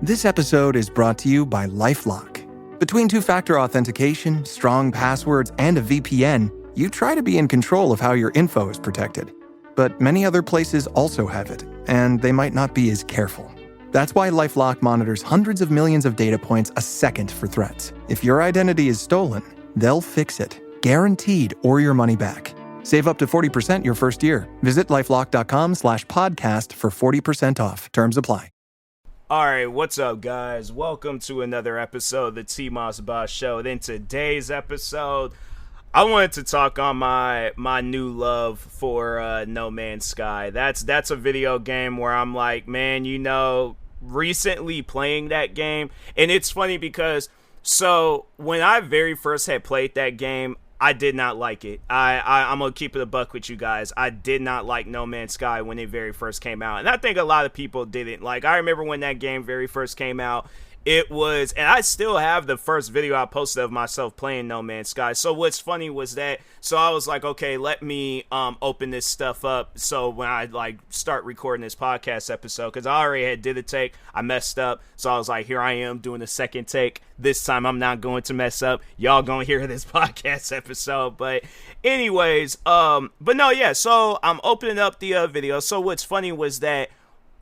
This episode is brought to you by LifeLock. Between two-factor authentication, strong passwords, and a VPN, you try to be in control of how your info is protected. But many other places also have it, and they might not be as careful. That's why LifeLock monitors hundreds of millions of data points a second for threats. If your identity is stolen, they'll fix it, guaranteed, or your money back. Save up to 40% your first year. Visit lifelock.com/podcast for 40% off. Terms apply. All right, what's up, guys? Welcome to another episode of the TMossBoss Show. And in today's episode, I wanted to talk on my new love for No Man's Sky. That's a video game where I'm like, man, recently playing that game, and it's funny because when I very first had played that game, I did not like it. I'm gonna keep it a buck with you guys. I did not like No Man's Sky when it very first came out, and I think a lot of people didn't. Like, I remember when that game very first came out, it was, and I still have the first video I posted of myself playing No Man's Sky. So what's funny was that, so I was like, okay, let me open this stuff up. So when I start recording this podcast episode, because I already did a take, I messed up. So I was like, here I am doing a second take. This time I'm not going to mess up. Y'all gonna hear this podcast episode. But anyways, but no, yeah. So I'm opening up the video. So what's funny was that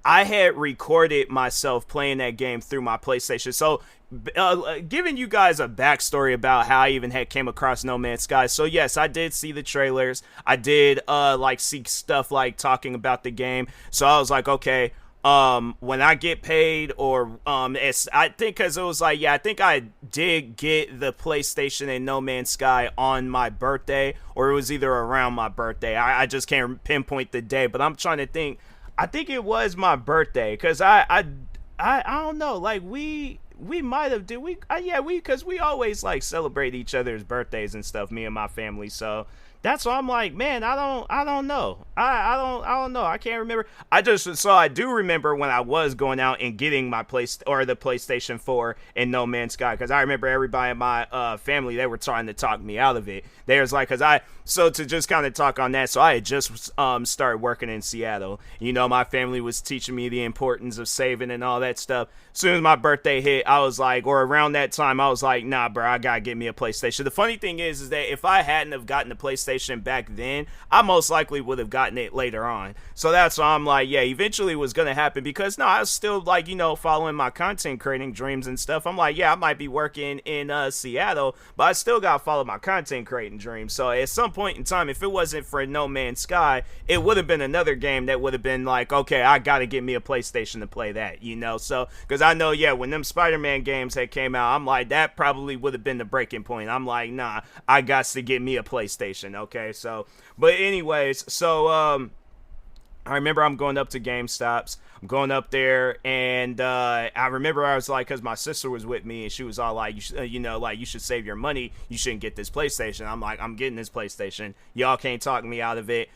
I had recorded myself playing that game through my PlayStation. So, giving you guys a backstory about how I even came across No Man's Sky. So, yes, I did see the trailers. I did, see stuff talking about the game. So, I was like, okay, when I get paid, or, I think because it was I think I did get the PlayStation and No Man's Sky on my birthday, or it was either around my birthday. I just can't pinpoint the day, but I'm trying to think. I think it was my birthday, because I don't know, we might have because we always celebrate each other's birthdays and stuff, me and my family. So that's why I'm like, man, I don't know. I don't know. I can't remember. I do remember when I was going out and getting my the PlayStation 4 and No Man's Sky, because I remember everybody in my family, they were trying to talk me out of it. There's so to just kind of talk on that, so I had just started working in Seattle. My family was teaching me the importance of saving and all that stuff. As soon as my birthday hit, I was like, or around that time, I was like, nah, bro, I gotta get me a PlayStation. The funny thing is that if I hadn't have gotten the PlayStation back then, I most likely would have gotten it later on. So that's why I'm like, yeah, eventually it was gonna happen, because no, I was still following my content creating dreams and stuff. I'm like, yeah, I might be working in Seattle, but I still gotta follow my content creating dreams. So at some point in time, if it wasn't for No Man's Sky, it would have been another game that would have been like, okay, I gotta get me a PlayStation to play that, so because I know, yeah, when them Spider-Man games had came out, I'm like, that probably would have been the breaking point. I'm like, nah, I got to get me a PlayStation. Okay, so but anyways, so I remember I'm going up to GameStops. I'm going up there, and I remember I was like, because my sister was with me, and she was all like, you should save your money. You shouldn't get this PlayStation. I'm like, I'm getting this PlayStation. Y'all can't talk me out of it.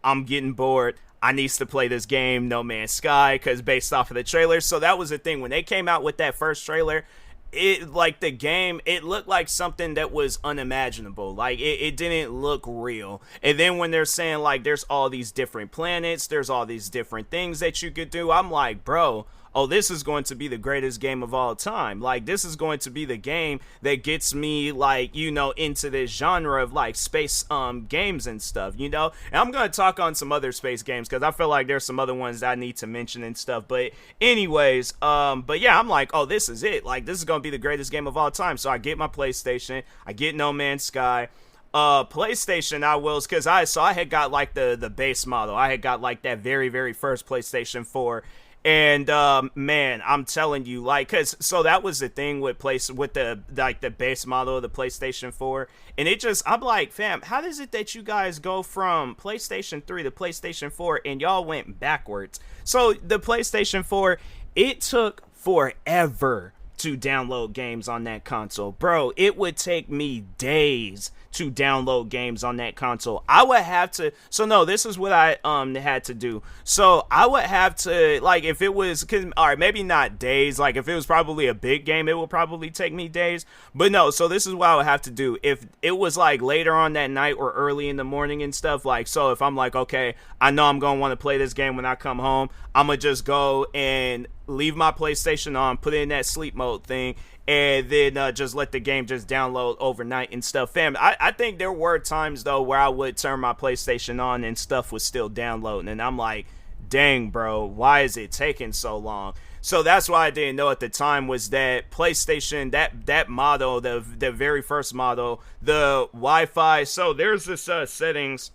I'm getting bored. I needs to play this game, No Man's Sky, because based off of the trailers. So that was the thing. When they came out with that first trailer, the game, it looked like something that was unimaginable. It didn't look real. And then when they're saying there's all these different planets, there's all these different things that you could do, I'm like, bro, oh, this is going to be the greatest game of all time. This is going to be the game that gets me into this genre of space games and stuff, and I'm going to talk on some other space games, because I feel like there's some other ones that I need to mention and stuff. But anyways, but yeah, I'm like, oh, this is it. This is going to be the greatest game of all time. So I get my PlayStation, I get No Man's Sky. PlayStation, I will, because I had got the base model. I had got that very, very first PlayStation 4. And man, I'm telling you, so that was the thing with the base model of the PlayStation 4, and I'm like, fam, how is it that you guys go from PlayStation 3 to PlayStation 4 and y'all went backwards? So the PlayStation 4, it took forever to download games on that console, bro. It would take me days to download games on that console. I would have to, so no, this is what I had to do. So I would have to, like, if it was, all right, maybe not days, like if it was probably a big game, it would probably take me days, but no, so this is what I would have to do. If it was like later on that night or early in the morning and stuff, like, so if I'm like, okay, I know I'm going to want to play this game when I come home, I'm going to just go and leave my PlayStation on, put in that sleep mode thing, and then just let the game just download overnight and stuff. Fam, I think there were times, though, where I would turn my PlayStation on and stuff was still downloading, and I'm like, dang, bro, why is it taking so long? So that's why I didn't know at the time was that PlayStation, that model, the very first model, the Wi-Fi. So there's this settings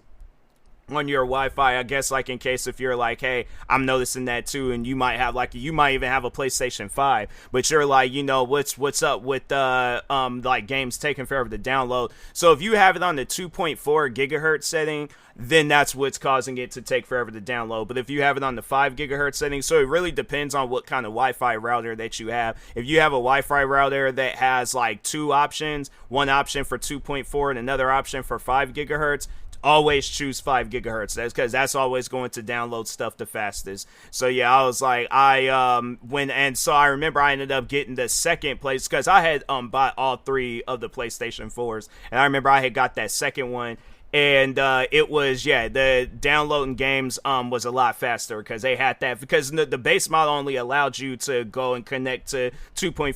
on your Wi-Fi, I guess, like in case if you're like, hey, I'm noticing that too, and you might even have a PlayStation 5, but you're like, you know, what's up with like games taking forever to download. So if you have it on the 2.4 gigahertz setting, then that's what's causing it to take forever to download. But if you have it on the 5 gigahertz setting, so it really depends on what kind of Wi-Fi router that you have. If you have a Wi-Fi router that has like two options, one option for 2.4 and another option for 5 gigahertz, always choose 5 gigahertz. That's because that's always going to download stuff the fastest. So yeah, I was like, so I remember I ended up getting the second place because I had bought all 3 of the PlayStation 4s, and I remember I had got that second one. And it was, the downloading games was a lot faster because they had that, because the base model only allowed you to go and connect to 2.4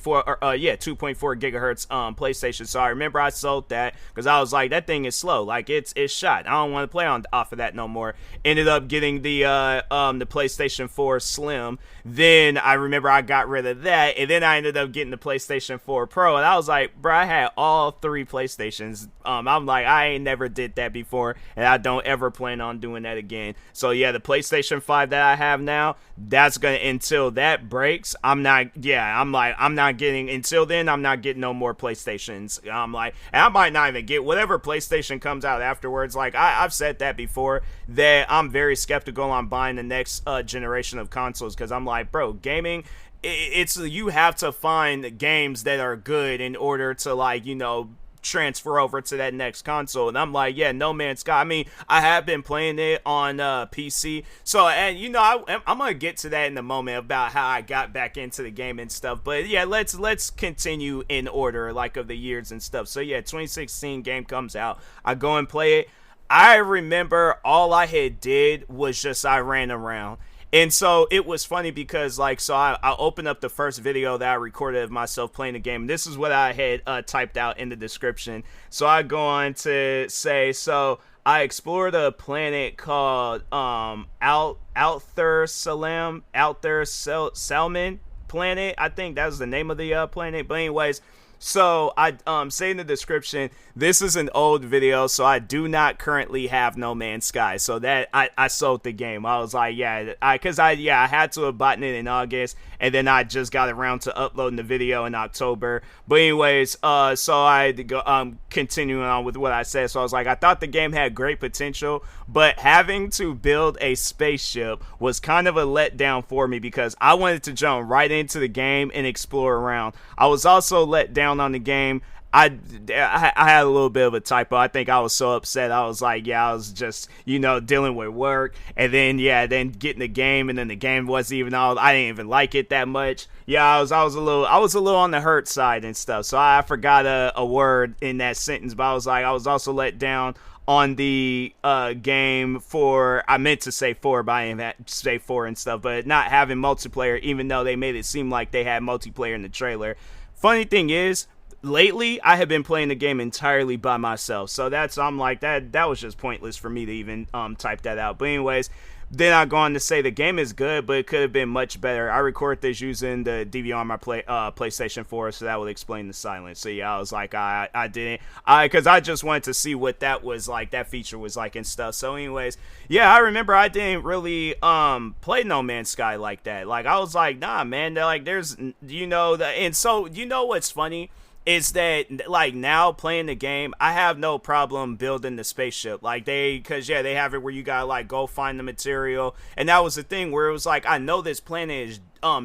gigahertz PlayStation. So I remember I sold that because I was like, that thing is slow, like it's shot. I don't want to play off of that no more. Ended up getting the PlayStation 4 Slim. Then I remember I got rid of that, and then I ended up getting the PlayStation 4 Pro, and I was like, bro, I had all 3 PlayStations. I'm like, I ain't never did that before, and I don't ever plan on doing that again. So yeah, the PlayStation 5 that I have now, that's gonna, until that breaks, I'm not getting, until then, I'm not getting no more PlayStations. I'm like, and I might not even get whatever PlayStation comes out afterwards. Like I've said that before, that I'm very skeptical on buying the next generation of consoles, because I'm like, bro, gaming, it's, you have to find games that are good in order to, like, you know, transfer over to that next console. And I'm like, yeah, No Man's Sky, I mean, I have been playing it on PC, so, and you know, I'm gonna get to that in a moment about how I got back into the game and stuff. But yeah, let's continue in order, like, of the years and stuff. So yeah, 2016 game comes out, I go and play it. I remember all I had did was just, I ran around. And so it was funny because, like, so I opened up the first video that I recorded of myself playing the game. This is what I had typed out in the description. So I go on to say, so I explored a planet called Alther Salmon planet. I think that was the name of the planet. But anyways, so I say in the description, this is an old video, so I do not currently have No Man's Sky. So that I sold the game. I was like, I had to have bought it in August, and then I just got around to uploading the video in October. But anyways, so I had to go continuing on with what I said. So I was like, I thought the game had great potential, but having to build a spaceship was kind of a letdown for me, because I wanted to jump right into the game and explore around. I was also let down on the game. I had a little bit of a typo. I think I was so upset. I was like, I was just, you know, dealing with work, and then getting the game, and then the game wasn't even all. I didn't even like it that much. I was a little on the hurt side and stuff. So I forgot a word in that sentence, but I was like, I was also let down on the game for, I meant to say 4, but I didn't say 4 and stuff, but not having multiplayer, even though they made it seem like they had multiplayer in the trailer. Funny thing is, lately I have been playing the game entirely by myself, so I'm like, that was just pointless for me to even type that out. But anyways, then I go on to say the game is good, but it could have been much better. I recorded this using the DVR on my PlayStation 4, so that would explain the silence. So yeah, I was like, I didn't, because I just wanted to see what that was like, that feature was like and stuff. So anyways, I remember I didn't really play No Man's Sky like that. Like, I was like, nah, man, like, there's, you know, and so, you know what's funny is that, like, now playing the game, I have no problem building the spaceship. Like, because they have it where you gotta, like, go find the material. And that was the thing where it was like, I know this planet is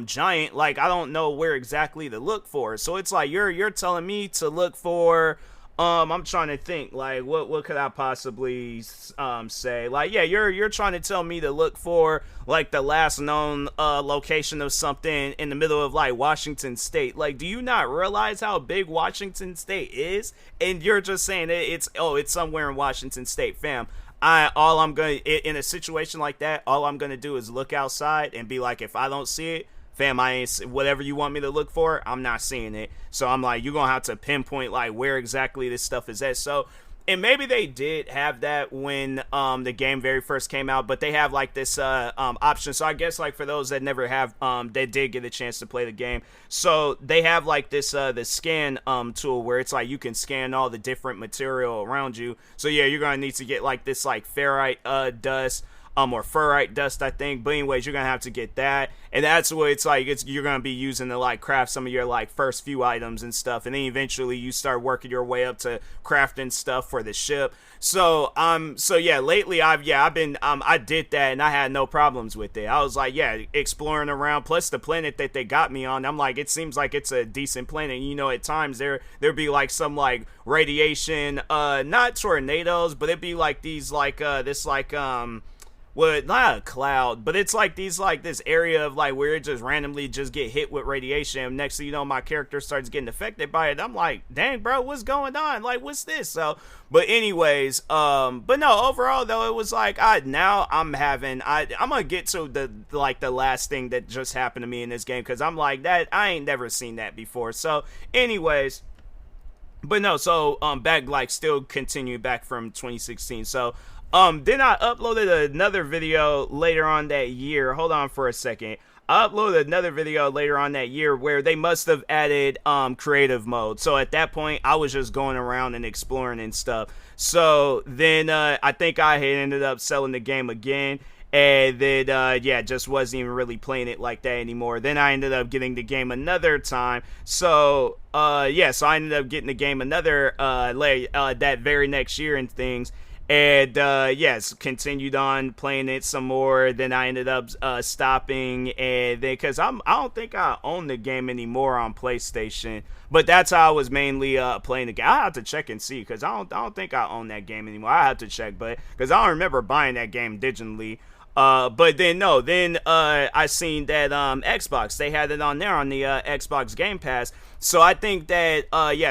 giant, like, I don't know where exactly to look for. So it's like, you're telling me to look for I'm trying to think, like, what could I possibly say? Like, yeah, you're trying to tell me to look for like the last known location of something in the middle of like Washington State. Like, do you not realize how big Washington State is? And you're just saying it's somewhere in Washington State, fam. In a situation like that, all I'm gonna do is look outside and be like, if I don't see it, fam, I ain't, whatever you want me to look for, I'm not seeing it. So I'm like, you're gonna have to pinpoint like where exactly this stuff is at. So, and maybe they did have that when the game very first came out, but they have like this option. So I guess like for those that never have, they did get a chance to play the game. So they have like this the scan tool where it's like you can scan all the different material around you. So yeah, you're gonna need to get like this like ferrite dust. Or ferrite dust, I think. But anyways, you're gonna have to get that, and that's what it's like. You're gonna be using to like craft some of your like first few items and stuff, and then eventually you start working your way up to crafting stuff for the ship. So yeah, lately I did that and I had no problems with it. I was like, yeah, exploring around. Plus the planet that they got me on, I'm like, it seems like it's a decent planet. You know, at times there'd be like some like radiation, not tornadoes, but it'd be like these like well, not a cloud, but it's like this area of like where it just randomly just get hit with radiation. Next thing you know, my character starts getting affected by it. I'm like, dang, bro, what's going on? Like, what's this? So, but anyways, but no, overall though, it was like, I'm gonna get to the last thing that just happened to me in this game, because I'm like, that I ain't never seen that before. So, anyways. But no, so back like still continue back from 2016. So then I uploaded another video later on that year. Hold on for a second. I uploaded another video later on that year where they must have added creative mode. So at that point, I was just going around and exploring and stuff. So then I think I had ended up selling the game again. And then, just wasn't even really playing it like that anymore. Then I ended up getting the game another time. So, so I ended up getting the game another, that very next year and things. And, yes, continued on playing it some more. Then I ended up, stopping. And then, cause I don't think I own the game anymore on PlayStation. But that's how I was mainly, playing the game. I have to check and see, cause I don't think I own that game anymore. I have to check, but, cause I don't remember buying that game digitally. But then I seen that Xbox, they had it on there on the Xbox Game Pass. So I think that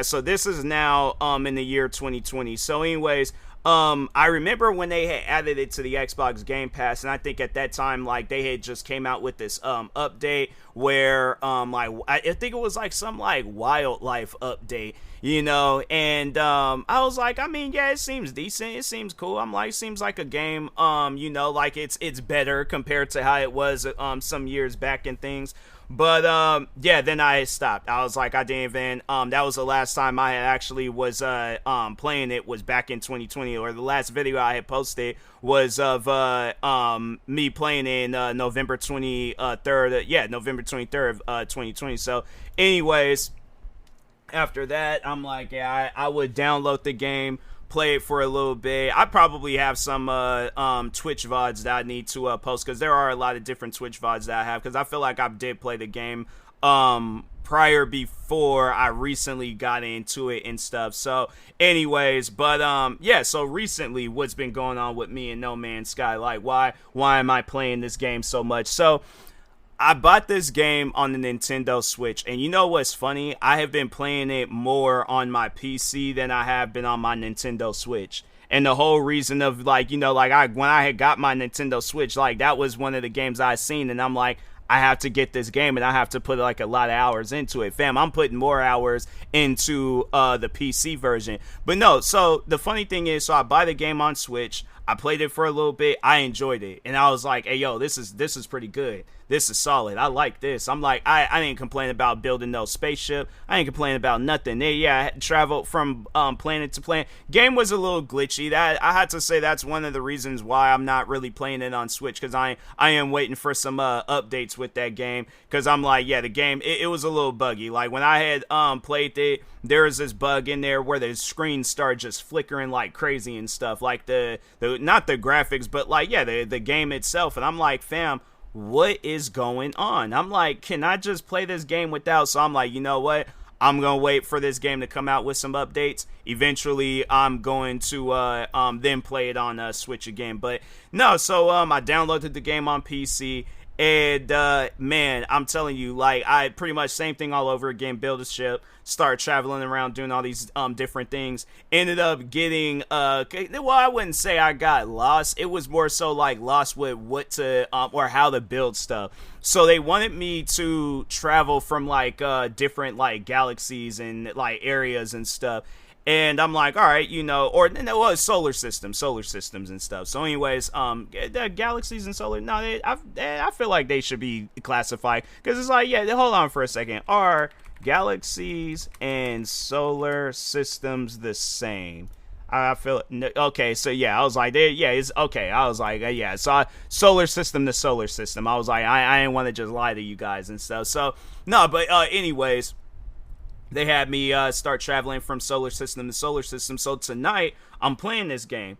so this is now in the year 2020. So anyways, I remember when they had added it to the Xbox Game Pass, and I think at that time, like, they had just came out with this update where I think it was like some like wildlife update, you know, and I was like, I mean, yeah, it seems decent, it seems cool. I'm like, seems like a game, you know, like it's better compared to how it was some years back and things. But then I stopped. I was like, I didn't even that was the last time I actually was playing it, was back in 2020, or the last video I had posted was of me playing in November 23rd, November 23rd of 2020. So anyways, after that, I'm like, yeah, I would download the game, play it for a little bit. I probably have some Twitch VODs that I need to post, because there are a lot of different Twitch VODs that I have, because I feel like I did play the game prior, before I recently got into it and stuff. So anyways, but so recently, what's been going on with me and No Man's Sky? Like, why am I playing this game so much? So I bought this game on the Nintendo Switch, and you know what's funny? I have been playing it more on my PC than I have been on my Nintendo Switch. And the whole reason of, like, you know, like, when I had got my Nintendo Switch, like, that was one of the games I seen, and I'm like, I have to get this game, and I have to put like a lot of hours into it. Fam, I'm putting more hours into the PC version. But no, so the funny thing is, so I buy the game on Switch, I played it for a little bit, I enjoyed it, and I was like, hey, yo, this is pretty good. This is solid. I like this. I'm like, I didn't complain about building no spaceship. I didn't complain about nothing. I traveled from planet to planet. Game was a little glitchy. That I had to say, that's one of the reasons why I'm not really playing it on Switch, because I am waiting for some updates with that game, because I'm like, yeah, the game, it was a little buggy. Like, when I had played it, there was this bug in there where the screen started just flickering like crazy and stuff. Like the not the graphics, but like, yeah, the game itself. And I'm like, fam, what is going on? I'm like, can I just play this game without? So I'm like, you know what? I'm gonna wait for this game to come out with some updates. Eventually, I'm going to then play it on Switch again. But no, so I downloaded the game on PC, and man, I'm telling you, like, I pretty much same thing all over again. Build a ship, start traveling around, doing all these different things. Ended up getting well, I wouldn't say I got lost. It was more so like lost with what to or how to build stuff. So they wanted me to travel from like different like galaxies and like areas and stuff. And I'm like, all right, you know, or no, well, solar systems and stuff. So, anyways, the galaxies and solar, no, I feel like they should be classified because it's like, yeah, hold on for a second. Are galaxies and solar systems the same? I feel okay. So yeah, I was like, yeah, it's okay. I was like, yeah. So solar system to solar system. I was like, I didn't want to just lie to you guys and stuff. So no, but anyways. They had me start traveling from solar system to solar system. So tonight I'm playing this game.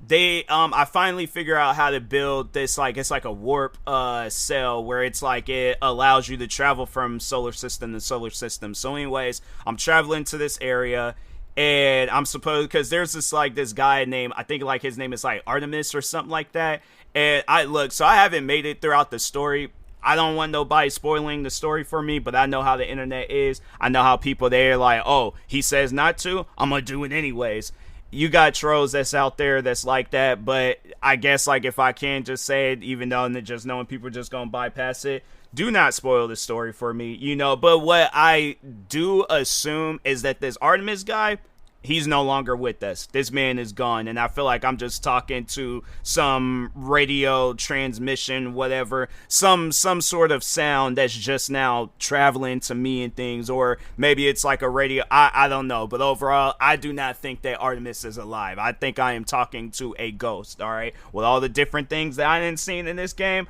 I finally figure out how to build this, like, it's like a warp cell where it's like it allows you to travel from solar system to solar system. So anyways, I'm traveling to this area, and I'm supposed, because there's this guy named, I think like his name is like Artemis or something like that. And so I haven't made it throughout the story. I don't want nobody spoiling the story for me, but I know how the internet is. I know how people there like, oh, he says not to, I'm gonna do it anyways. You got trolls that's out there that's like that, but I guess like if I can just say it, even though just knowing people are just gonna bypass it, do not spoil the story for me, you know. But what I do assume is that this Artemis guy, he's no longer with us. This man is gone, and I feel like I'm just talking to some radio transmission, whatever, some sort of sound that's just now traveling to me and things, or maybe it's like a radio. I don't know, but overall, I do not think that Artemis is alive. I think I am talking to a ghost. All right, with all the different things that I didn't see in this game,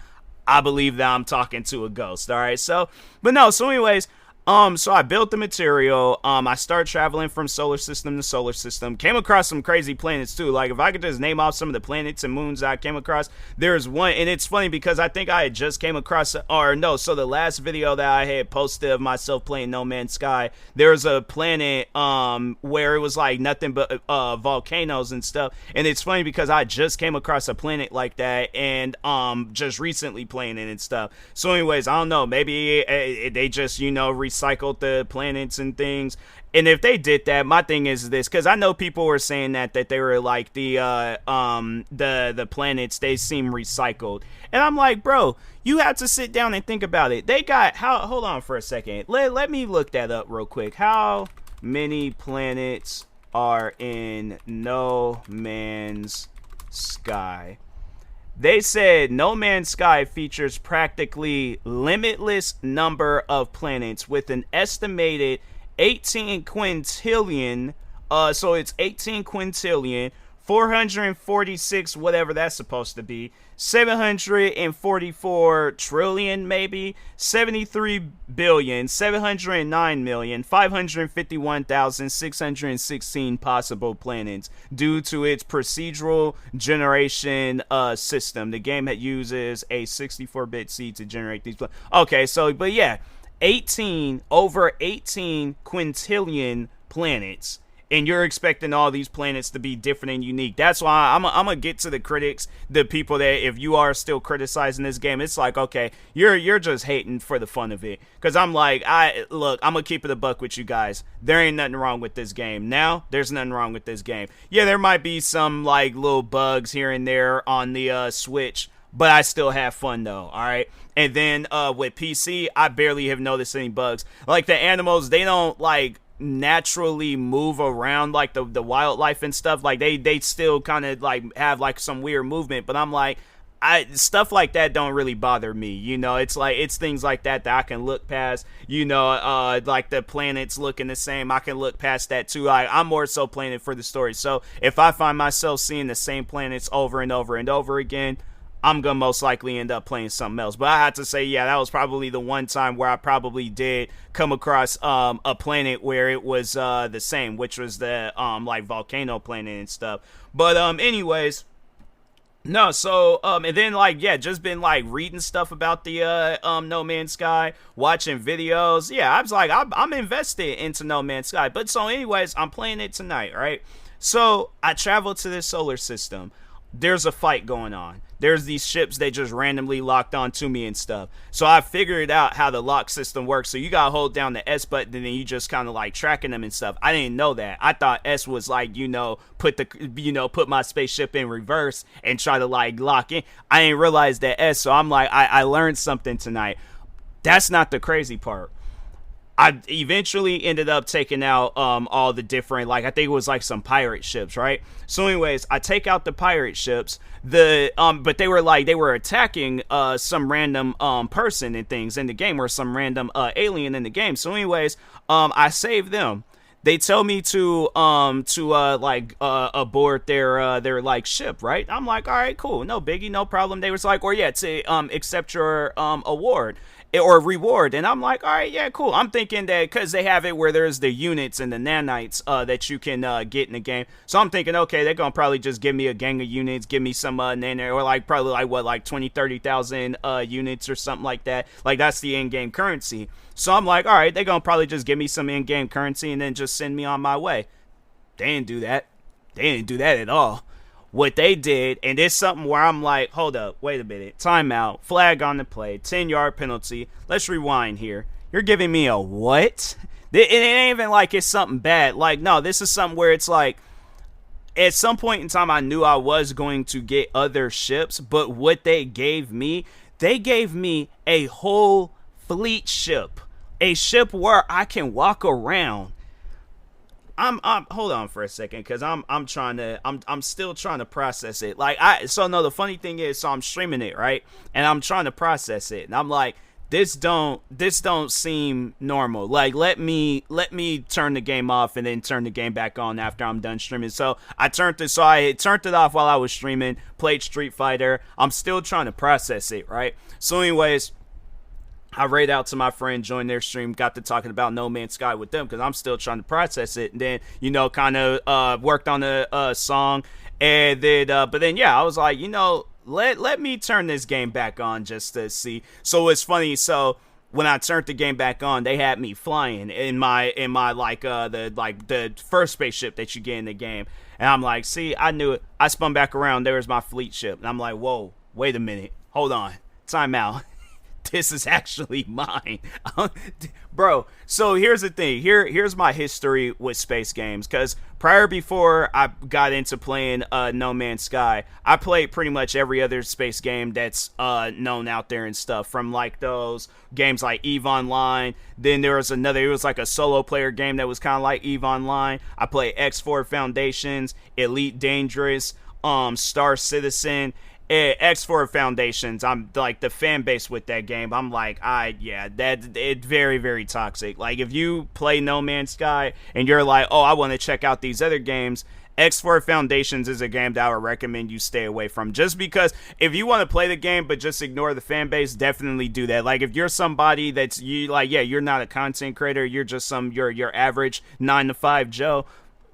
I believe that I'm talking to a ghost. All right, so anyways. So I built the material. I started traveling from solar system to solar system. Came across some crazy planets too. Like if I could just name off some of the planets and moons I came across, there's one, and it's funny because I think I had just came across, so the last video that I had posted of myself playing No Man's Sky, there's a planet where it was like nothing but volcanoes and stuff. And it's funny because I just came across a planet like that, and just recently playing it and stuff. So anyways, I don't know, maybe they just, you know, recycled the planets and things. And if they did that, my thing is this, because I know people were saying that they were like the planets, they seem recycled, and I'm like, bro, you have to sit down and think about it. They got hold on for a second, let me look that up real quick. How many planets are in No Man's Sky? They said No Man's Sky features practically limitless number of planets with an estimated 18 quintillion, so it's 18 quintillion, 446, whatever that's supposed to be, 744 trillion, maybe 73 billion 709 million 551,616 possible planets due to its procedural generation system. The game that uses a 64-bit seed to generate these planets. Okay, so but yeah, over 18 quintillion planets, and you're expecting all these planets to be different and unique. That's why I'm gonna get to the critics, the people that, if you are still criticizing this game, it's like, okay, you're just hating for the fun of it. Because I'm like, I'm gonna keep it a buck with you guys. There ain't nothing wrong with this game. Now, there's nothing wrong with this game. Yeah, there might be some like little bugs here and there on the Switch, but I still have fun though, alright? And then with PC, I barely have noticed any bugs. Like the animals, they don't like naturally move around like the wildlife and stuff. Like they still kind of like have like some weird movement, but I'm like, stuff like that don't really bother me, you know. It's like, it's things like that I can look past, you know. Like the planets looking the same, I can look past that too. I'm more so playing it for the story. So if I find myself seeing the same planets over and over and over again, I'm gonna most likely end up playing something else. But I had to say, yeah, that was probably the one time where I probably did come across a planet where it was the same, which was the like volcano planet and stuff. But anyways, No, so and then like yeah, just been like reading stuff about the No Man's Sky, watching videos. Yeah, I was like I'm invested into No Man's Sky. But so anyways, I'm playing it tonight, right? So I travel to this solar system. There's a fight going on. There's these ships they just randomly locked onto me and stuff. So I figured out how the lock system works. So you gotta hold down the S button and then you just kind of like tracking them and stuff. I didn't know that. I thought S was like put my spaceship in reverse and try to like lock in. I didn't realize that S. So I'm like I learned something tonight. That's not the crazy part. I eventually ended up taking out all the different, like I think it was like some pirate ships, right? So anyways, I take out the pirate ships. But they were attacking some random person and things in the game, or some random alien in the game. So anyways, I save them. They tell me to aboard their like ship, right? I'm like, all right, cool, no biggie, no problem. They was like, or yeah, to accept your award or reward. And I'm like, all right, yeah, cool. I'm thinking that because they have it where there's the units and the nanites that you can get in the game. So I'm thinking, okay, they're going to probably just give me a gang of units, give me some nanite, or like probably like what, like 20, 30,000 units or something like that. Like that's the in-game currency. So I'm like, all right, they're going to probably just give me some in-game currency and then just send me on my way. They didn't do that. They didn't do that at all. What they did, and it's something where I'm like, hold up, wait a minute, timeout, flag on the play, 10-yard penalty. Let's rewind here. You're giving me a what? It ain't even like it's something bad. Like, no, this is something where it's like, at some point in time, I knew I was going to get other ships, but what they gave me a whole fleet ship, a ship where I can walk around. I'm hold on for a second because I'm still trying to process it. The funny thing is, so I'm streaming it, right, and I'm trying to process it, and I'm like, this don't seem normal. Like, let me turn the game off and then turn the game back on after I'm done streaming. So I turned it off while I was streaming, played Street Fighter. I'm still trying to process it, right? So anyways, I raid out to my friend, joined their stream, got to talking about No Man's Sky with them because I'm still trying to process it. And then, kind of worked on a song. And then, but then, yeah, I was like, let me turn this game back on just to see. So it's funny. So when I turned the game back on, they had me flying in my the first spaceship that you get in the game. And I'm like, see, I knew it. I spun back around. There was my fleet ship. And I'm like, whoa, wait a minute. Hold on. Time out. This is actually mine. Bro, so here's the thing. Here's my history with space games. Because before I got into playing No Man's Sky, I played pretty much every other space game that's known out there and stuff. From like those games like EVE Online. Then there was it was like a solo player game that was kind of like EVE Online. I played X4 Foundations, Elite Dangerous, Star Citizen. X4 Foundations, I'm like the fan base with that game. I'm like, it's very, very toxic. Like, if you play No Man's Sky and you're like, oh, I want to check out these other games, X4 Foundations is a game that I would recommend you stay away from. Just because if you want to play the game but just ignore the fan base, definitely do that. Like, if you're somebody that's you're not a content creator, you're just your average 9-to-5 Joe.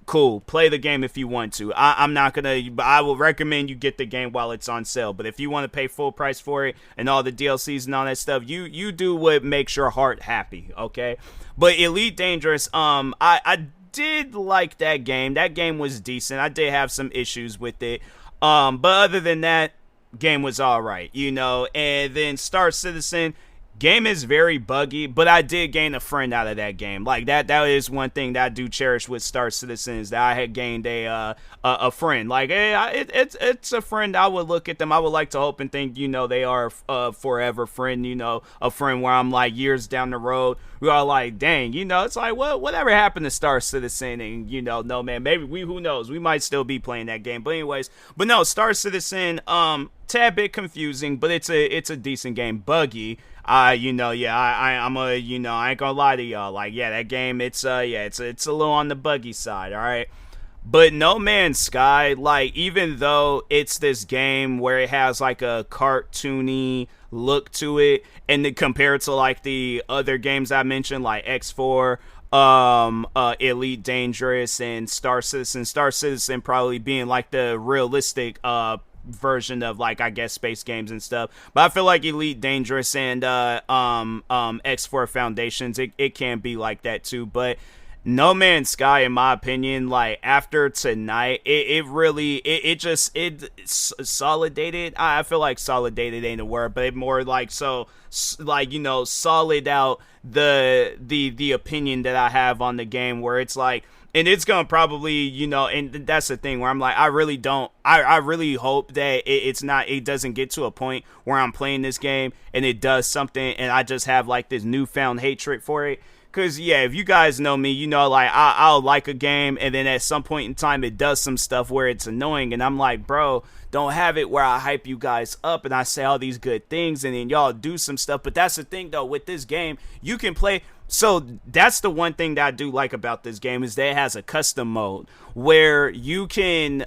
Cool, play the game if you want to. I will recommend you get the game while it's on sale. But if you want to pay full price for it and all the DLCs and all that stuff, you do what makes your heart happy, okay? But Elite Dangerous, I did like that game. That game was decent. I did have some issues with it. But other than that, game was alright, And then Star Citizen, game is very buggy, but I did gain a friend out of that game. Like that is one thing that I do cherish with Star Citizen, is that I had gained a friend. Like, hey, it's a friend. I would look at them. I would like to hope and think, they are a forever friend. A friend where I'm like years down the road, we are like, dang, it's like, whatever happened to Star Citizen? And no man, maybe who knows? We might still be playing that game. But anyways, no, Star Citizen, tad bit confusing, but it's a decent game. Buggy. I ain't gonna lie to y'all. Like, yeah, that game, it's a little on the buggy side, all right. But No Man's Sky, like, even though it's this game where it has like a cartoony look to it, and then compared to like the other games I mentioned, like X4, Elite Dangerous, and Star Citizen probably being like the realistic version of, like, I guess space games and stuff. But I feel like Elite Dangerous and X4 Foundations, it can be like that too. But No Man's Sky, in my opinion, like after tonight, it really solidated. I feel like solidated ain't a word, but it more like like, you know, solid out the opinion that I have on the game, where it's like, and it's gonna probably, you know, and that's the thing where I'm like, I really hope that it doesn't get to a point where I'm playing this game and it does something and I just have like this newfound hatred for it. Because, yeah, if you guys know me, you know, like, I'll like a game, and then at some point in time, it does some stuff where it's annoying, and I'm like, bro, don't have it where I hype you guys up, and I say all these good things, and then y'all do some stuff. But that's the thing, though, with this game, you can play. So that's the one thing that I do like about this game, is that it has a custom mode where you can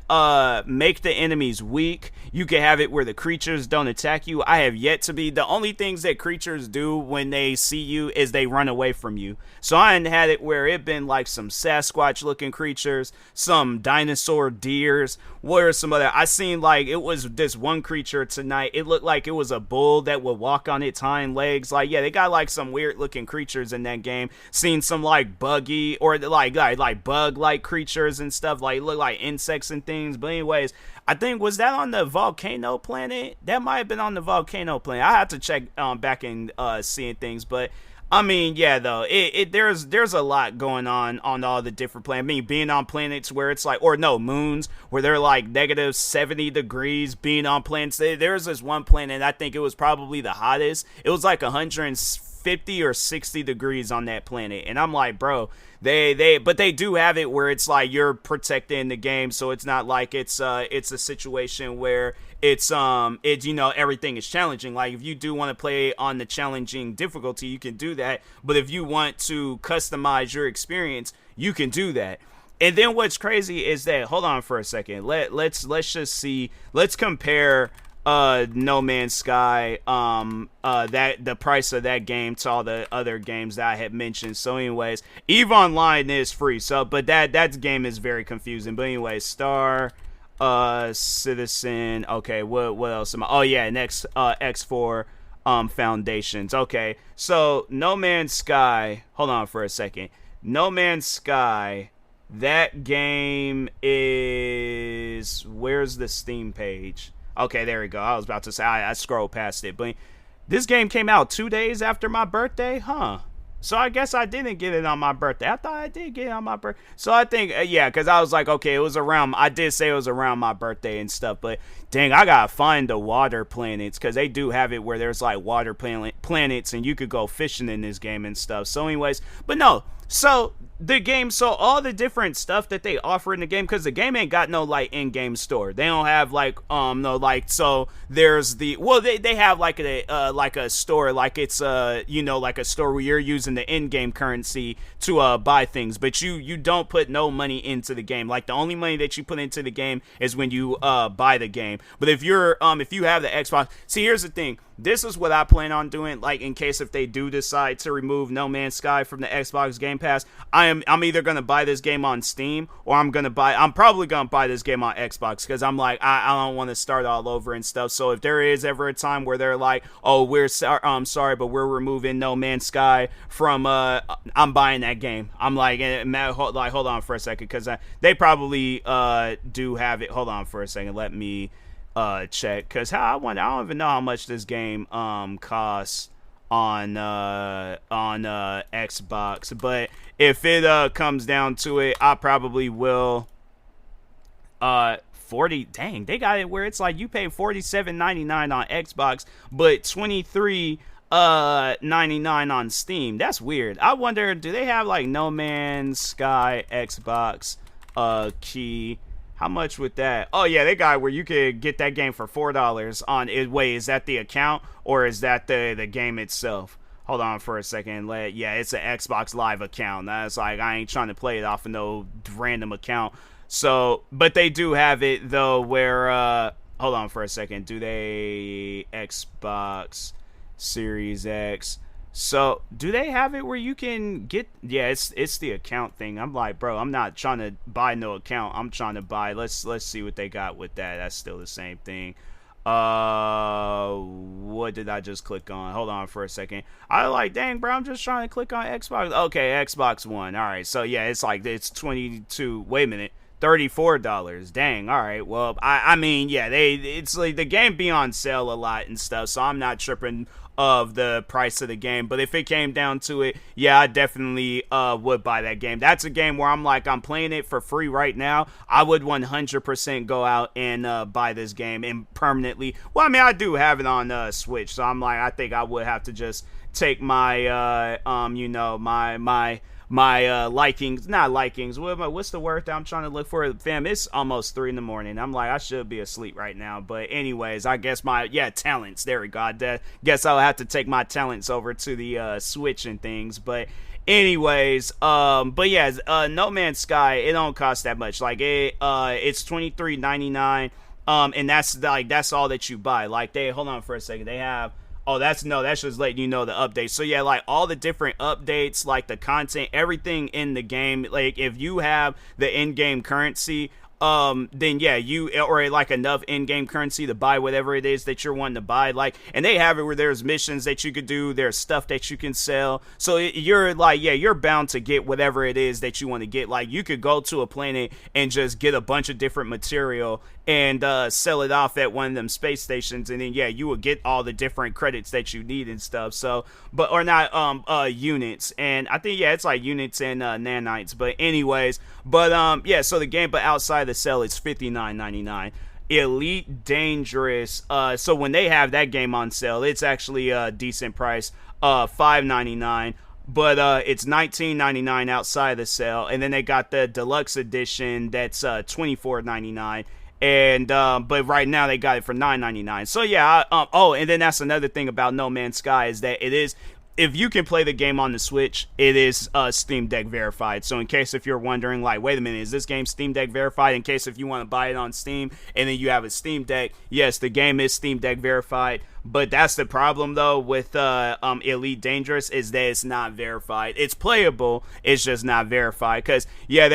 make the enemies weak. You can have it where the creatures don't attack you. I have yet to be. The only things that creatures do when they see you is they run away from you. So I had it where it been like some Sasquatch looking creatures, some dinosaur deers, where some other. I seen like it was this one creature tonight. It looked like it was a bull that would walk on its hind legs. Like, yeah, they got like some weird looking creatures in that game. Seen some like buggy or like bug like creatures and stuff, like look like insects and things. But anyways, I think, was that on the volcano planet? That might have been on the volcano planet. I have to check back and seeing things. But I mean, yeah, though, there's a lot going on all the different planets. I mean, being on planets where it's like, or no, moons where they're like negative 70 degrees, being on planets. There's this one planet, I think it was probably the hottest. It was like 150 or 60 degrees on that planet. And I'm like, bro, but they do have it where it's like you're protecting the game, so it's not like it's a situation where it's you know, everything is challenging. Like, if you do want to play on the challenging difficulty, you can do that. But if you want to customize your experience, you can do that. And then what's crazy is that, hold on for a second, let's just see, let's compare No Man's Sky, that the price of that game to all the other games that I had mentioned. So anyways, EVE Online is free, so but that game is very confusing. But anyways, Star Citizen, okay, what else am I, oh yeah, next X4 Foundations. Okay, so No Man's Sky, hold on for a second. No Man's Sky, that game is, where's the Steam page? Okay, there we go. I was about to say, I scrolled past it. But this game came out 2 days after my birthday? Huh. So I guess I didn't get it on my birthday. I thought I did get it on my birthday. So I think, yeah, because I was like, okay, it was around, I did say it was around my birthday and stuff. But dang, I got to find the water planets, because they do have it where there's like water planets and you could go fishing in this game and stuff. So anyways, but no. So the game, so all the different stuff that they offer in the game, because the game ain't got no like in-game store. They don't have like no, like, so there's the, well, they have like a store, like it's you know, like a store where you're using the in-game currency to buy things, but you don't put no money into the game. Like, the only money that you put into the game is when you buy the game. But if you're if you have the Xbox, see, here's the thing. This is what I plan on doing, like, in case if they do decide to remove No Man's Sky from the Xbox Game Pass. I'm either gonna buy this game on Steam, or I'm probably gonna buy this game on Xbox, because I'm like, I don't want to start all over and stuff. So if there is ever a time where they're like, oh, we're sorry, but we're removing No Man's Sky from I'm buying that game. I'm like, hold on for a second, because they probably do have it. Hold on for a second, let me check, because I don't even know how much this game costs on Xbox. But if it comes down to it, I probably will 40, dang, they got it where it's like you pay $47.99 on Xbox, but $23.99 on Steam. That's weird. I wonder, do they have like No Man's Sky Xbox key? How much with that? Oh yeah, they got where you could get that game for $4 on it. Wait, is that the account or is that the game itself? Hold on for a second. Yeah, it's an Xbox Live account. That's like, I ain't trying to play it off of no random account. So, but they do have it though where hold on for a second. Do they Xbox Series X? So, do they have it where you can get? Yeah, it's the account thing. I'm like, bro, I'm not trying to buy no account. I'm trying to buy. Let's see what they got with that. That's still the same thing. What did I just click on? Hold on for a second. I like, dang, bro, I'm just trying to click on Xbox. Okay, Xbox One. All right, so yeah, it's like it's 22. Wait a minute. $34. Dang. All right. Well, I mean, yeah, it's like the game be on sale a lot and stuff, so I'm not tripping of the price of the game. But if it came down to it, yeah, I definitely would buy that game. That's a game where I'm like, I'm playing it for free right now. I would 100% go out and buy this game and permanently. Well, I mean, I do have it on Switch, so I'm like, I think I would have to just take my my likings, not likings. What's the word that I'm trying to look for? Fam, it's almost 3 a.m. I'm like, I should be asleep right now. But anyways, I guess talents. There we go. I guess I'll have to take my talents over to the Switch and things. But anyways, but yeah, No Man's Sky, it don't cost that much. Like it's $23.99. And that's all that you buy. Like hold on for a second. They have. Oh, that's just letting you know the updates. So yeah, like all the different updates, like the content, everything in the game. Like if you have the in-game currency, then yeah, or like enough in-game currency to buy whatever it is that you're wanting to buy. Like, and they have it where there's missions that you could do, there's stuff that you can sell. So you're like, yeah, you're bound to get whatever it is that you want to get. Like, you could go to a planet and just get a bunch of different material and sell it off at one of them space stations, and then yeah, you will get all the different credits that you need and stuff. So, but or not units, and I think yeah, it's like units and nanites. But anyways, but yeah, so the game, but outside the sale, it's $59.99. Elite Dangerous. So when they have that game on sale, it's actually a decent price, $5.99. But it's $19.99 outside the sale, and then they got the deluxe edition that's $24.99. And but right now they got it for $9.99. So yeah, and then that's another thing about No Man's Sky is that it is, if you can play the game on the Switch, it is Steam Deck verified. So in case if you're wondering, like, wait a minute, is this game Steam Deck verified? In case if you want to buy it on Steam and then you have a Steam Deck, yes, the game is Steam Deck verified. But that's the problem though with Elite Dangerous, is that it's not verified. It's playable, it's just not verified. Because yeah,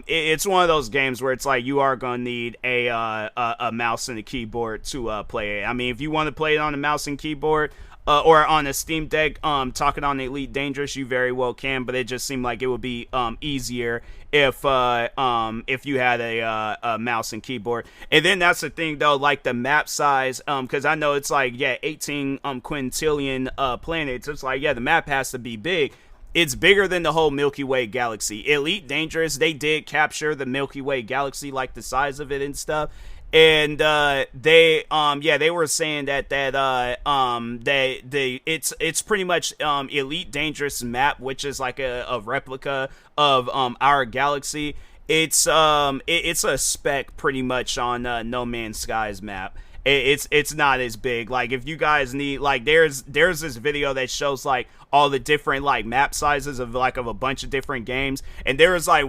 it's one of those games where it's like you are gonna need a mouse and a keyboard to play it. I mean, if you want to play it on a mouse and keyboard, or on a Steam Deck, talking on Elite Dangerous, you very well can, but it just seemed like it would be easier if you had a mouse and keyboard. And then that's the thing though, like the map size, because I know it's like, yeah, 18 quintillion planets. It's like, yeah, the map has to be big. It's bigger than the whole Milky Way galaxy. Elite Dangerous, they did capture the Milky Way galaxy, like the size of it and stuff. And they were saying that it's pretty much Elite Dangerous map, which is like a replica of our galaxy. It's a spec pretty much on No Man's Sky's map. It's not as big. Like, if you guys need, like, there's this video that shows like all the different like map sizes of a bunch of different games, and there was like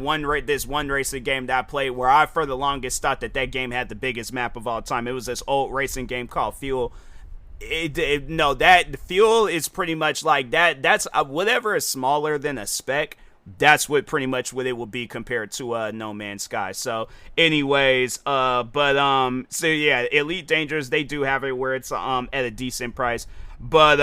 this one racing game that I played where I for the longest thought that game had the biggest map of all time. It was this old racing game called Fuel. That Fuel is pretty much like that. That's whatever is smaller than a spec. That's pretty much what it will be compared to No Man's Sky. So anyways, so yeah, Elite Dangerous, they do have it where it's at a decent price. But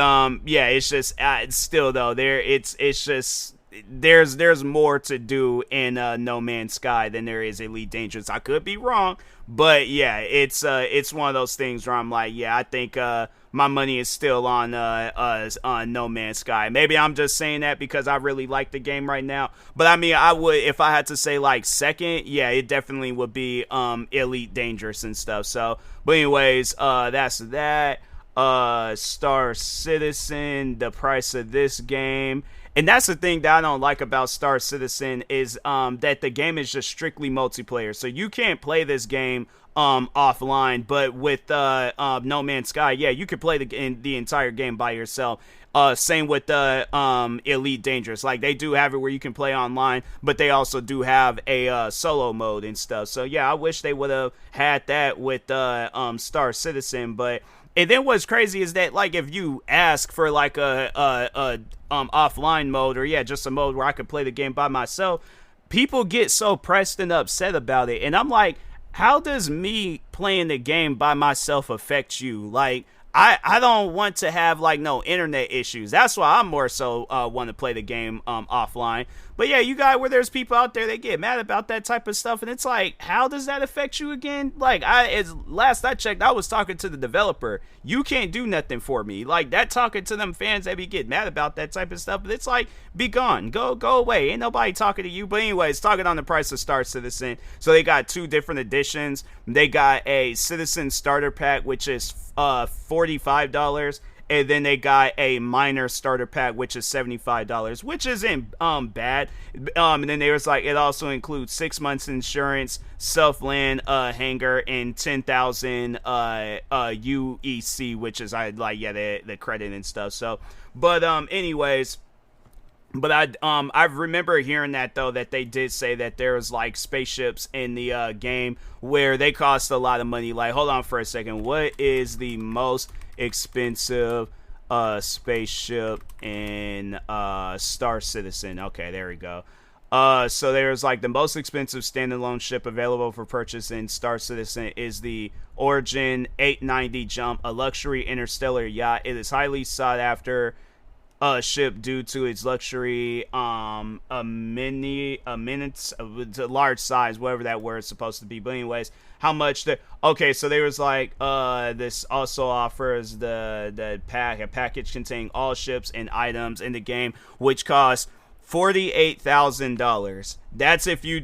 yeah, it's just it's still though, it's just there's more to do in No Man's Sky than there is Elite Dangerous. I could be wrong, but yeah, it's one of those things where I'm like, yeah, I think my money is still on No Man's Sky. Maybe I'm just saying that because I really like the game right now. But I mean, I would, if I had to say like second, yeah, it definitely would be Elite Dangerous and stuff. So, but anyways, that's that. Star Citizen, the price of this game. And that's the thing that I don't like about Star Citizen is that the game is just strictly multiplayer. So you can't play this game offline, but with No Man's Sky, yeah, you could play the entire game by yourself. Same with Elite Dangerous. Like, they do have it where you can play online, but they also do have a solo mode and stuff. So yeah, I wish they would have had that with Star Citizen, but And then what's crazy is that, like, if you ask for like a offline mode, or just a mode where I could play the game by myself, people get so pressed and upset about it. And I'm like, how does me playing the game by myself affect you? Like, I don't want to have like no internet issues. That's why I'm more so want to play the game offline. But yeah, you got where there's people out there that get mad about that type of stuff, and it's like, how does that affect you again? Like, as last I checked, I was talking to the developer. You can't do nothing for me. Like, that talking to them fans that be getting mad about that type of stuff, but it's like, be gone, go away. Ain't nobody talking to you. But anyways, talking on the price of Star Citizen. So they got 2 different editions. They got a Citizen Starter Pack, which is $45. And then they got a minor starter pack, which is $75, which isn't bad. And then there was like, it also includes 6 months insurance, self-land hangar, and 10,000 UEC, which is the credit and stuff. So, but anyways. But I remember hearing that, though, that they did say that there was like spaceships in the game where they cost a lot of money. Like, hold on for a second. What is the most expensive spaceship in Star Citizen? Okay, there we go. So there's like the most expensive standalone ship available for purchase in Star Citizen is the Origin 890 Jump, a luxury interstellar yacht. It is highly sought after ship due to its luxury, a large size, whatever that word is supposed to be. But anyways, how much so there was like this also offers a package containing all ships and items in the game, which costs $48,000. That's if you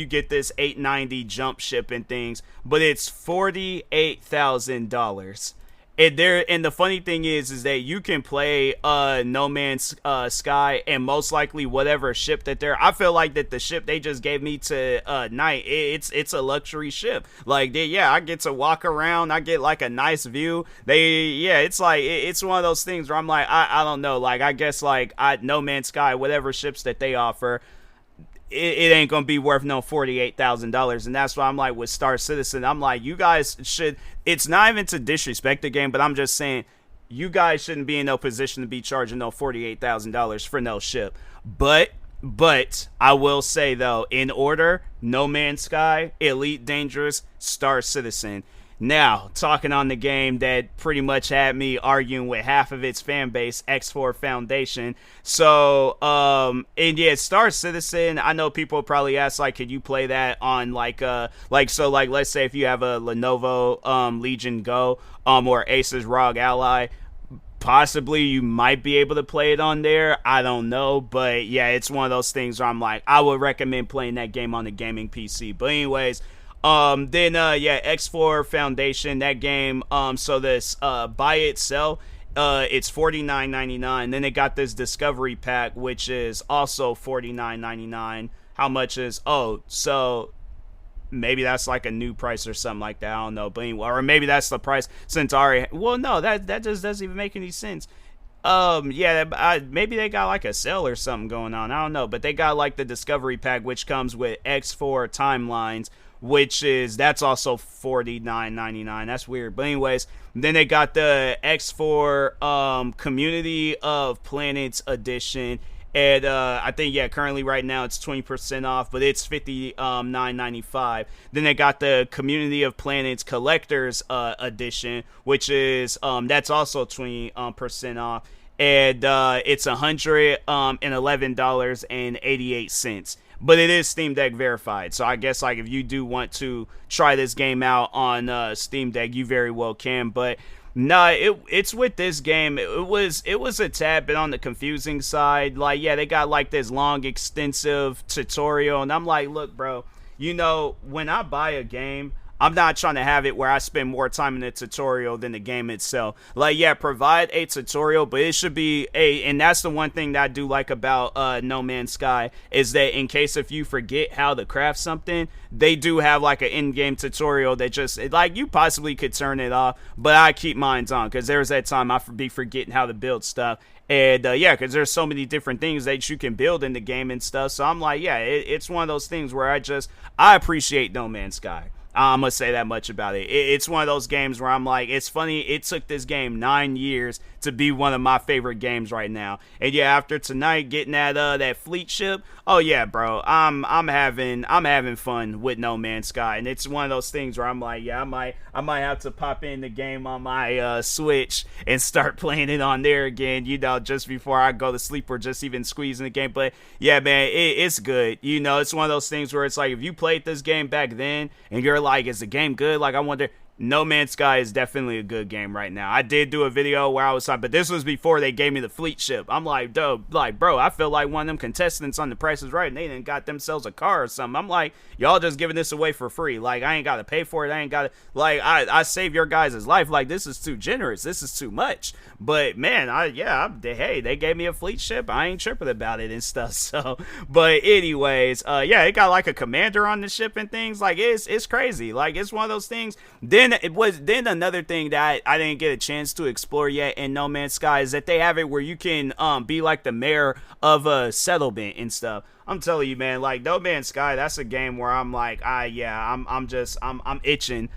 get this 890 jump ship and things, but it's $48,000. And the funny thing is that you can play No Man's Sky, and most likely whatever ship that I feel like that the ship they just gave me to night, it's a luxury ship. Like, I get to walk around, I get like a nice view. It's like it's one of those things where I'm like, I don't know, like, I guess like No Man's Sky, whatever ships that they offer, it ain't gonna be worth no $48,000. And that's why I'm like, with Star Citizen, I'm like, you guys should, it's not even to disrespect the game, but I'm just saying, you guys shouldn't be in no position to be charging no $48,000 for no ship. But I will say, though, in order: No Man's Sky, Elite Dangerous, Star Citizen. Now, talking on the game that pretty much had me arguing with half of its fan base, X4 Foundation. So, Star Citizen, I know people probably ask, like, could you play that on, let's say if you have a Lenovo Legion Go or Asus ROG Ally, possibly you might be able to play it on there. I don't know, but yeah, it's one of those things where I'm like, I would recommend playing that game on the gaming PC. But anyways, X4 Foundation, that game, so this by itself, it's $49.99. Then they got this Discovery Pack, which is also $49.99. How much is, so maybe that's like a new price or something like that, I don't know, but anyway, or maybe that's the price since already, well, no, that just doesn't even make any sense. Maybe they got like a sale or something going on, I don't know, but they got like the Discovery Pack, which comes with X4 timelines, that's also $49.99. That's weird. But anyways, then they got the X4 Community of Planets edition. And I think, currently right now it's 20% off, but it's $59.95. Then they got the Community of Planets Collectors edition, which is that's also 20% off. And it's $111.88. But it is Steam Deck verified, so I guess like if you do want to try this game out on Steam Deck, you very well can. But nah, it's with this game, it was a tad bit on the confusing side. Like, they got like this long, extensive tutorial, and I'm like, look, bro, when I buy a game, I'm not trying to have it where I spend more time in the tutorial than the game itself. Like, provide a tutorial, but it should be and that's the one thing that I do like about No Man's Sky, is that in case if you forget how to craft something, they do have like an in-game tutorial that just, like, you possibly could turn it off, but I keep mine on, because there's that time I be forgetting how to build stuff. And because there's so many different things that you can build in the game and stuff. So I'm like, it's one of those things where I appreciate No Man's Sky. I'm gonna say that much about it. It's one of those games where I'm like, it's funny. It took this game 9 years to be one of my favorite games right now. And yeah, after tonight getting that fleet ship, oh yeah, bro, I'm having fun with No Man's Sky, and it's one of those things where I'm like, yeah, I might have to pop in the game on my Switch and start playing it on there again, just before I go to sleep or just even squeezing the game. But yeah, man, it's good. It's one of those things where it's like, if you played this game back then and you're like, is the game good? Like, I wonder. No Man's Sky is definitely a good game right now. I did do a video where I was like, but this was before they gave me the fleet ship. I'm like, bro, I feel like one of them contestants on The Price is Right, and they didn't got themselves a car or something. I'm like, y'all just giving this away for free. Like, I ain't got to pay for it. I ain't got to, like, I saved your guys' life. Like, this is too generous. This is too much. But, man, hey, they gave me a fleet ship. I ain't tripping about it and stuff. So, but anyways, yeah, it got like a commander on the ship and things. Like, it's crazy. Like, it's one of those things. Then another thing that I didn't get a chance to explore yet in No Man's Sky is that they have it where you can be like the mayor of a settlement and stuff. I'm telling you, man, like No Man's Sky, that's a game where I'm like, I'm itching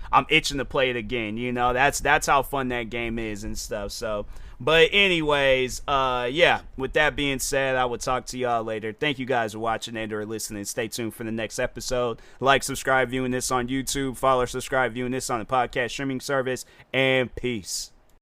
to play it again. That's how fun that game is and stuff. So, but anyways, yeah, with that being said, I will talk to y'all later. Thank you guys for watching and or listening. Stay tuned for the next episode. Like, subscribe, viewing this on YouTube. Follow, subscribe, viewing this on the podcast streaming service. And peace.